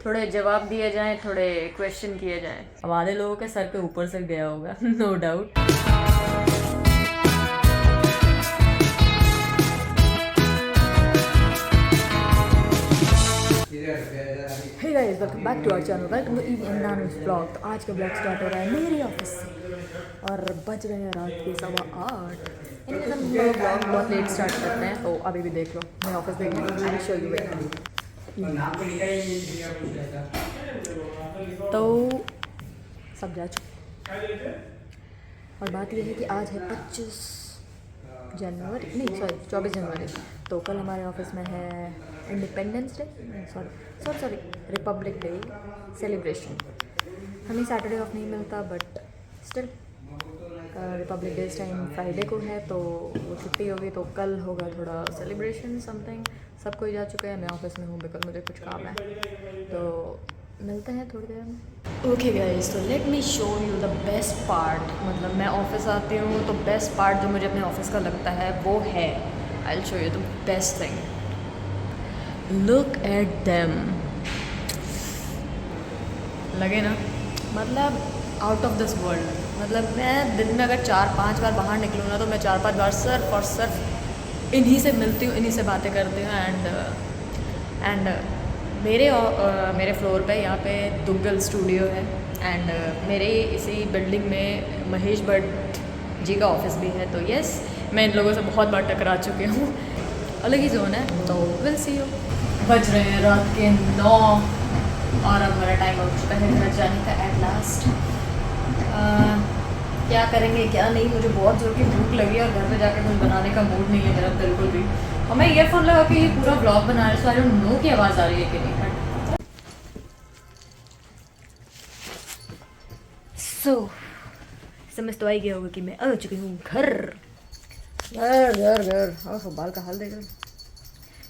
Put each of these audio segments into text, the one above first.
थोड़े जवाब दिए जाएं, थोड़े क्वेश्चन किए जाएं। अब आधे लोगों के सर के ऊपर से गया होगा no doubt. Hey guys, welcome back to our channel, welcome to EV and नानूज ब्लॉग। तो आज का ब्लॉग स्टार्ट हो रहा है मेरे ऑफिस से और बज रहे हैं रात के 8:15। इनके हम ब्लॉग बहुत लेट स्टार्ट करते हैं, तो अभी भी देख लो मैं ऑफिस देखने को आई शो यू वेट। तो सब जा चुके और बात यह है कि आज है 25 जनवरी, नहीं सॉरी 24 जनवरी। तो कल हमारे ऑफिस में है independence day, sorry Republic day celebration. हमें सैटरडे ऑफ नहीं मिलता, बट स्टिल रिपब्लिक डे इस टाइम फ्राइडे को है, तो वो छुट्टी होगी, तो कल होगा थोड़ा सेलिब्रेशन समथिंग। सब कोई जा चुके हैं, मैं ऑफिस में हूँ बिकॉज मुझे कुछ काम है, तो मिलते हैं थोड़ी देर में। ओके गाइस, तो let me show you the best part. मतलब मैं ऑफिस आती हूँ तो बेस्ट पार्ट जो मुझे अपने ऑफिस का लगता है वो है, I will show you the best thing. Look at them, लगे ना, मतलब आउट ऑफ दिस वर्ल्ड। मतलब मैं दिन में अगर 4-5 बार बाहर निकलूँ ना, तो मैं 4-5 बार सिर्फ और सिर्फ इन्हीं से मिलती हूँ, इन्हीं से बातें करती हूँ। एंड मेरे फ्लोर पे यहाँ पे दुग्गल स्टूडियो है, एंड मेरे इसी बिल्डिंग में महेश भट्ट जी का ऑफिस भी है। तो यस, मैं इन लोगों से बहुत बार टकरा चुकी हूँ, अलग ही जोन है। तो विल सी यू। बज रहे हैं रात के 9 और अब हमारा टाइम हो चुका है घर जाने का एट लास्ट। क्या करेंगे क्या नहीं, मुझे बहुत जोर की भूख लगी और घर पे जाके कुछ बनाने का मूड नहीं है मेरा बिल्कुल भी। और मैं ईयरफोन लगा के ये पूरा ब्लॉग बना रही हूँ, सो आई डोंट नो की आवाज़ आ रही है कि नहीं। सो समझ तो आई गया होगा कि मैं आ चुकी हूँ घर। और बाल का हाल देख रहे हो,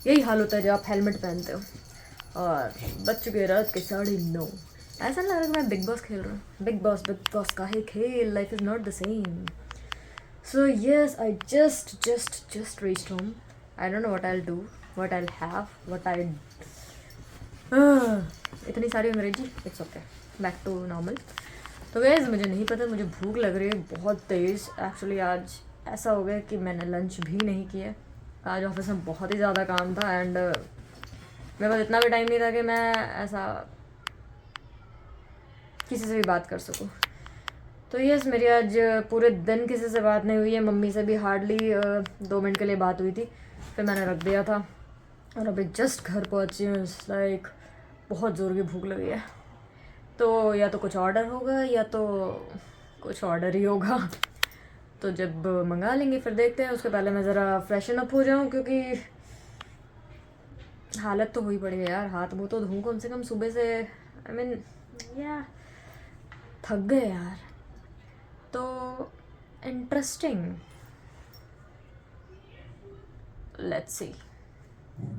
यही हाल होता है जब आप हेलमेट पहनते हो। और बज चुके हैं रात के 9:30। ऐसा नहीं लग रहा कि मैं बिग बॉस खेल रहा हूँ। बिग बॉस का ही खेल, life is not the same. So yes, I just reached home. I don't know what I will do, what I will have, what I इतनी सारी अंग्रेजी, it's okay, back to normal. तो guys मुझे नहीं पता, मुझे भूख लग रही है बहुत तेज़। एक्चुअली आज ऐसा हो गया कि मैंने लंच भी नहीं किया। आज ऑफिस में बहुत ही ज़्यादा काम था, एंड मेरे पास इतना भी टाइम नहीं था कि मैं ऐसा किसी से भी बात कर सकूं। तो यस, मेरी आज पूरे दिन किसी से बात नहीं हुई है। मम्मी से भी हार्डली 2 मिनट के लिए बात हुई थी, फिर मैंने रख दिया था और अभी जस्ट घर पहुंची हूँ। लाइक बहुत ज़ोर की भूख लगी है, तो या तो कुछ ऑर्डर होगा या तो कुछ ऑर्डर ही होगा। तो जब मंगा लेंगे फिर देखते हैं। उसके पहले मैं ज़रा फ्रेशन अप हो जाऊँ, क्योंकि हालत तो हुई पड़ी है यार। हाथ मुँह तो धोऊँ कम से कम सुबह से, आई मीन या थक गए यार। तो interesting, let's see.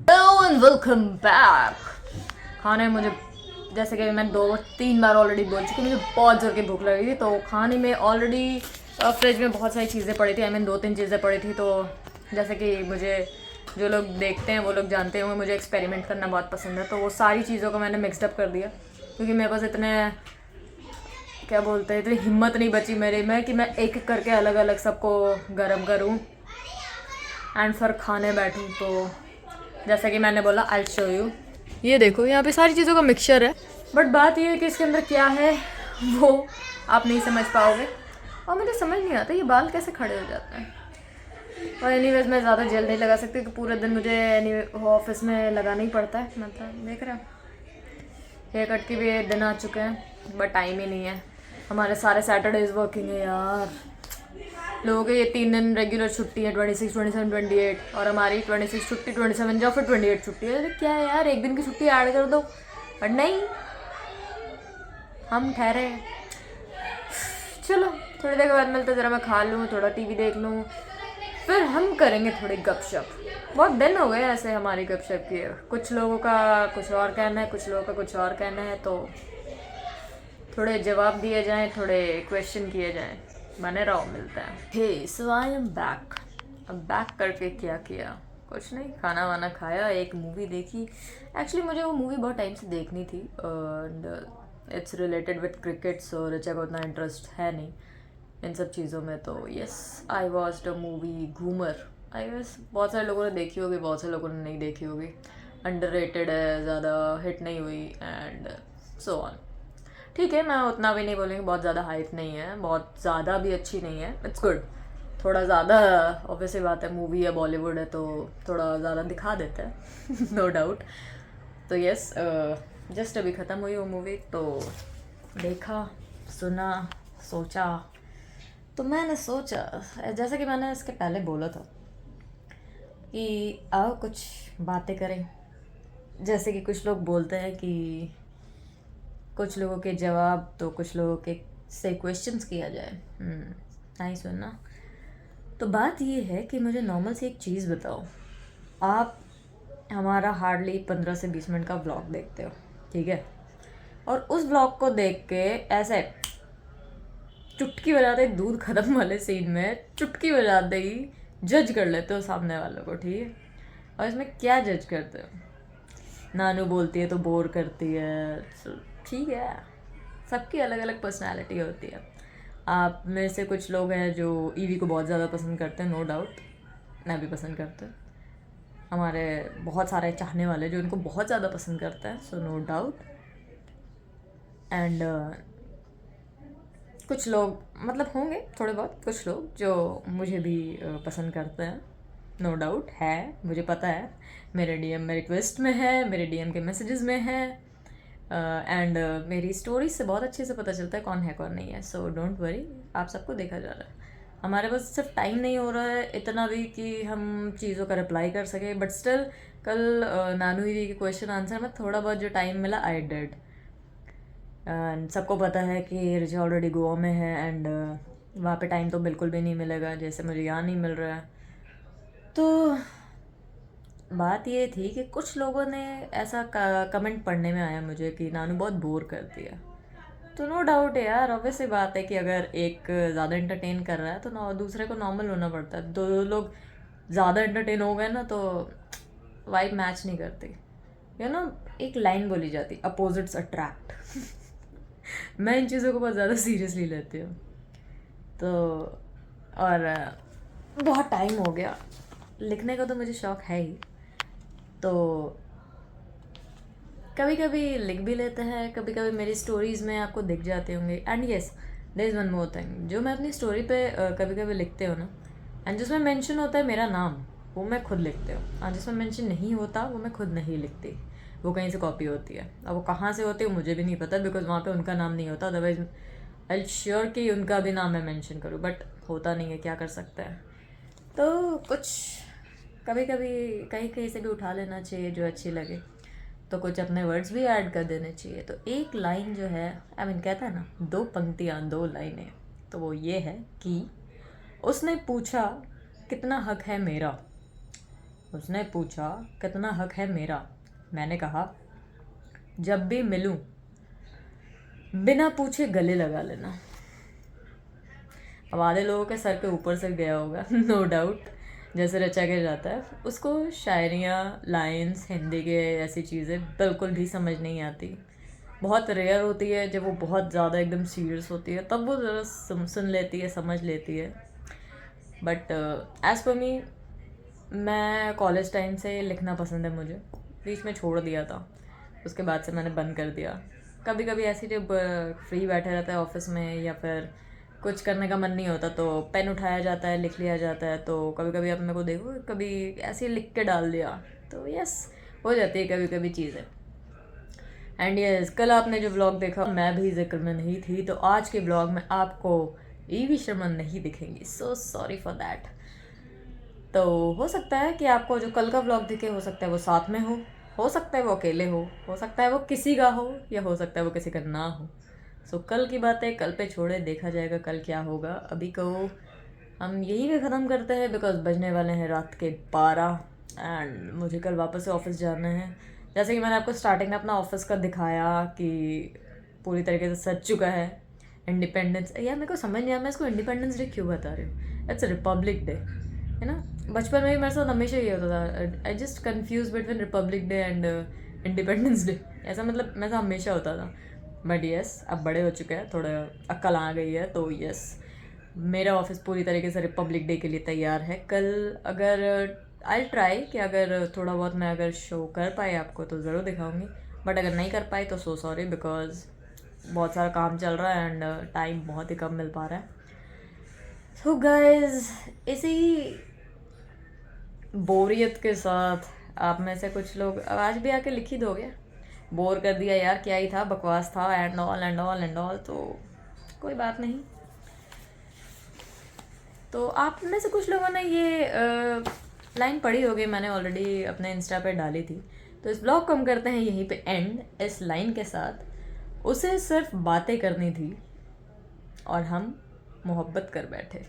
Hello and welcome back. खाने मुझे, जैसे कि मैं 2-3 बार ऑलरेडी बोल चुकी हूँ, मुझे बहुत ज़ोर की भूख लगी थी। तो खाने में ऑलरेडी फ्रिज में बहुत सारी चीज़ें पड़ी थी, आई मीन 2-3 चीज़ें पड़ी थी। तो जैसे कि मुझे जो लोग देखते हैं वो लोग जानते होंगे, मुझे एक्सपेरिमेंट करना बहुत पसंद है। तो वो सारी चीज़ों को मैंने मिक्सड अप कर दिया, क्योंकि मेरे पास इतने, क्या बोलते हैं, इतनी हिम्मत नहीं बची मेरे में कि मैं एक एक करके अलग अलग सबको गर्म करूँ एंड फिर खाने बैठूँ। तो जैसा कि मैंने बोला, आई विल शो यू। ये देखो, यहाँ पे सारी चीज़ों का मिक्सचर है, बट बात ये है कि इसके अंदर क्या है वो आप नहीं समझ पाओगे। और मुझे समझ नहीं आता ये बाल कैसे खड़े हो जाते हैं। और एनीवेज मैं ज़्यादा जेल नहीं लगा सकती, कि पूरे दिन मुझे ऑफिस में लगाना ही पड़ता है। मतलब देख रहे हो, हेयर कट के भी दिन आ चुके हैं, बट टाइम ही नहीं है। हमारे सारे सैटरडेज वर्किंग है यार। लोगों के ये 3 दिन रेगुलर छुट्टी है, 26, 27, 28, और हमारी 26 छुट्टी, 27 जाओ, फिर 28 छुट्टी है। अरे क्या है यार, एक दिन की छुट्टी ऐड कर दो, बट नहीं, हम ठहरे। चलो थोड़ी देर के बाद मिलते, ज़रा मैं खा लूँ, थोड़ा टीवी देख लूँ, फिर हम करेंगे थोड़ी गपशप। बहुत दिन हो गए ऐसे हमारी गपशप किए। कुछ लोगों का कुछ और कहना है, कुछ लोगों का कुछ और कहना है, तो थोड़े जवाब दिए जाएं, थोड़े क्वेश्चन किए जाएं। बने रहो, मिलता है। हे सो आई एम बैक। अब बैक करके क्या किया, कुछ नहीं, खाना वाना खाया, एक मूवी देखी। एक्चुअली मुझे वो मूवी बहुत टाइम से देखनी थी and it's related with cricket, so Richa को उतना इंटरेस्ट है नहीं इन सब चीज़ों में। तो yes, I watched a movie Ghoomar. I guess बहुत सारे लोगों ने देखी होगी, बहुत सारे लोगों ने नहीं देखी होगी। अंडररेटेड है, ज़्यादा हिट नहीं हुई एंड सो ऑन। ठीक है, मैं उतना भी नहीं बोलूँगी, बहुत ज़्यादा हाइप नहीं है, बहुत ज़्यादा भी अच्छी नहीं है, इट्स गुड। थोड़ा ज़्यादा ऑब्वियसली बात है, मूवी है, बॉलीवुड है, तो थोड़ा ज़्यादा दिखा देता है नो डाउट। तो यस, जस्ट अभी ख़त्म हुई वो मूवी, तो देखा, सुना, सोचा। तो मैंने सोचा, जैसा कि मैंने इसके पहले बोला था कि आओ कुछ बातें करें। जैसे कि कुछ लोग बोलते हैं कि कुछ लोगों के जवाब तो कुछ लोगों के से क्वेश्चंस किया जाए। नहीं सुनना। तो बात ये है कि मुझे नॉर्मल से एक चीज़ बताओ। आप हमारा हार्डली 15 से 20 मिनट का व्लॉग देखते हो, ठीक है, और उस व्लॉग को देख के ऐसे चुटकी बजाते ही दूध ख़त्म वाले सीन में चुटकी बजाते ही जज कर लेते हो सामने वालों को, ठीक है। और इसमें क्या जज करते हो? नानू बोलती है तो बोर करती है, ठीक है, सबकी अलग अलग पर्सनालिटी होती है। आप में से कुछ लोग हैं जो ईवी को बहुत ज़्यादा पसंद करते हैं, नो डाउट, मैं भी पसंद करते हैं। हमारे बहुत सारे चाहने वाले जो इनको बहुत ज़्यादा पसंद करते हैं, सो नो डाउट। एंड कुछ लोग मतलब होंगे थोड़े बहुत कुछ लोग जो मुझे भी पसंद करते हैं, नो डाउट है, मुझे पता है। मेरे डीएम में रिक्वेस्ट में है, मेरे डीएम के मैसेजेस में है, एंड मेरी स्टोरी से बहुत अच्छे से पता चलता है कौन है कौन नहीं है। सो डोंट वरी, आप सबको देखा जा रहा है। हमारे पास सिर्फ टाइम नहीं हो रहा है इतना भी कि हम चीज़ों का रिप्लाई कर सके, बट स्टिल कल नानू दीदी के क्वेश्चन आंसर में थोड़ा बहुत जो टाइम मिला आई डिड। एंड सबको पता है कि ऋचा ऑलरेडी गोवा में है एंड वहाँ पे टाइम तो बिल्कुल भी नहीं मिलेगा, जैसे मुझे यहाँ नहीं मिल रहा है। तो बात ये थी कि कुछ लोगों ने ऐसा कमेंट पढ़ने में आया मुझे कि नानू बहुत बोर करती है। तो नो डाउट है यार, ऑब्वियसली बात है कि अगर एक ज़्यादा एंटरटेन कर रहा है तो दूसरे को नॉर्मल होना पड़ता है। दो लोग ज़्यादा एंटरटेन हो गए ना तो वाइब मैच नहीं करती, यू नो। एक लाइन बोली जाती, अपोजिट्स अट्रैक्ट मैं इन चीज़ों को बहुत ज़्यादा सीरियसली लेती हूँ। तो और बहुत टाइम हो गया, लिखने का तो मुझे शौक़ है ही, तो कभी कभी लिख भी लेते हैं, कभी कभी मेरी स्टोरीज़ में आपको दिख जाते होंगे। And yes, there is one more thing, जो मैं अपनी स्टोरी पे कभी कभी लिखते हो ना, एंड जिसमें मेंशन होता है मेरा नाम, वो मैं खुद लिखते हो, और जिसमें मेंशन नहीं होता वो मैं खुद नहीं लिखती, वो कहीं से कॉपी होती है। अब वो कहाँ से होती है मुझे भी नहीं पता, बिकॉज वहाँ पे उनका नाम नहीं होता, अदरवाइज आई श्योर कि उनका भी नाम मैं मेंशन करूँ, बट होता नहीं है, क्या कर सकते हैं। तो कुछ कभी कभी कहीं कहीं से भी उठा लेना चाहिए जो अच्छी लगे, तो कुछ अपने वर्ड्स भी ऐड कर देने चाहिए। तो एक लाइन जो है, आई मीन कहता है ना, 2 पंक्तियाँ 2 लाइनें, तो वो ये है कि उसने पूछा कितना हक है मेरा, उसने पूछा कितना हक है मेरा, मैंने कहा जब भी मिलूं बिना पूछे गले लगा लेना। अब आधे लोगों के सर के ऊपर से गया होगा नो डाउट, जैसे रचा के जाता है, उसको शायरियाँ, लाइंस, हिंदी के ऐसी चीज़ें बिल्कुल भी समझ नहीं आती। बहुत रेयर होती है जब वो बहुत ज़्यादा एकदम सीरियस होती है, तब वो ज़रा सुन लेती है, समझ लेती है। बट एज़ पर मी, मैं कॉलेज टाइम से लिखना पसंद है मुझे, बीच में छोड़ दिया था, उसके बाद से मैंने बंद कर दिया। कभी कभी ऐसी जब फ्री बैठे रहता है ऑफिस में या फिर कुछ करने का मन नहीं होता तो पेन उठाया जाता है, लिख लिया जाता है। तो कभी कभी आप मेरे को देखो, कभी ऐसे लिख के डाल दिया, तो यस, हो जाती है कभी कभी चीज़ें। एंड यस, कल आपने जो व्लॉग देखा मैं भी जिक्र में नहीं थी, तो आज के व्लॉग में आपको ईवी शर्मा नहीं दिखेंगी, सो सॉरी फॉर दैट। तो हो सकता है कि आपको जो कल का व्लॉग दिखे, हो सकता है वो साथ में हो सकता है वो अकेले हो सकता है वो किसी का हो, या हो सकता है वो किसी का ना हो। सो कल की बातें कल पे छोड़े, देखा जाएगा कल क्या होगा। अभी को हम यही पे ख़त्म करते हैं, बिकॉज बजने वाले हैं रात के 12 एंड मुझे कल वापस से ऑफिस जाना है। जैसे कि मैंने आपको स्टार्टिंग में अपना ऑफिस का दिखाया कि पूरी तरीके से सज चुका है। इंडिपेंडेंस, यार मेरे को समझ नहीं आया मैं इसको इंडिपेंडेंस डे क्यों बता रही हूँ, इट्स रिपब्लिक डे। है ना। बचपन में भी मेरे साथ हमेशा ये होता था, I just confuse between Republic day and independence day, ऐसा मतलब मेरे साथ हमेशा होता था। बट यस, अब बड़े हो चुके हैं, थोड़ा अक्ल आ गई है, तो यस मेरा ऑफिस पूरी तरीके से रिपब्लिक डे के लिए तैयार है। कल अगर आई ट्राई कि अगर थोड़ा बहुत मैं अगर शो कर पाई आपको तो ज़रूर दिखाऊंगी, बट अगर नहीं कर पाई तो सो सॉरी, बिकॉज बहुत सारा काम चल रहा है एंड टाइम बहुत ही कम मिल पा रहा है। सो गाइज, इसी बोरियत के साथ आप में से कुछ लोग आज भी आके लिख ही दोगे, बोर कर दिया यार, क्या ही था, बकवास था and all and all and all, तो कोई बात नहीं। तो आप में से कुछ लोगों ने ये लाइन पढ़ी होगी, मैंने ऑलरेडी अपने इंस्टा पे डाली थी। तो इस ब्लॉग को हम करते हैं यहीं पे एंड, इस लाइन के साथ, उसे सिर्फ बातें करनी थी और हम मोहब्बत कर बैठे।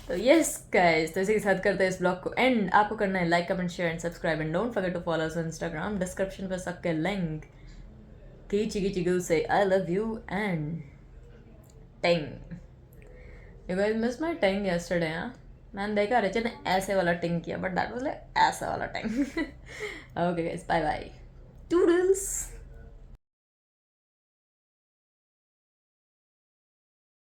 तो यस गाइस, तो इसी के साथ करते हैं इस ब्लॉग को एंड। आपको करना है like, comment, share and subscribe and don't forget to follow us on Instagram. Description पर सबके लिंक की चिगी चिगू से I love you and thing. You guys miss my thing yesterday. हाँ, मैंने देखा रिचा ने ऐसे वाला टिंग किया, बट दैट वाज लाइक ऐसा वाला thing. Okay guys, bye bye, toodles.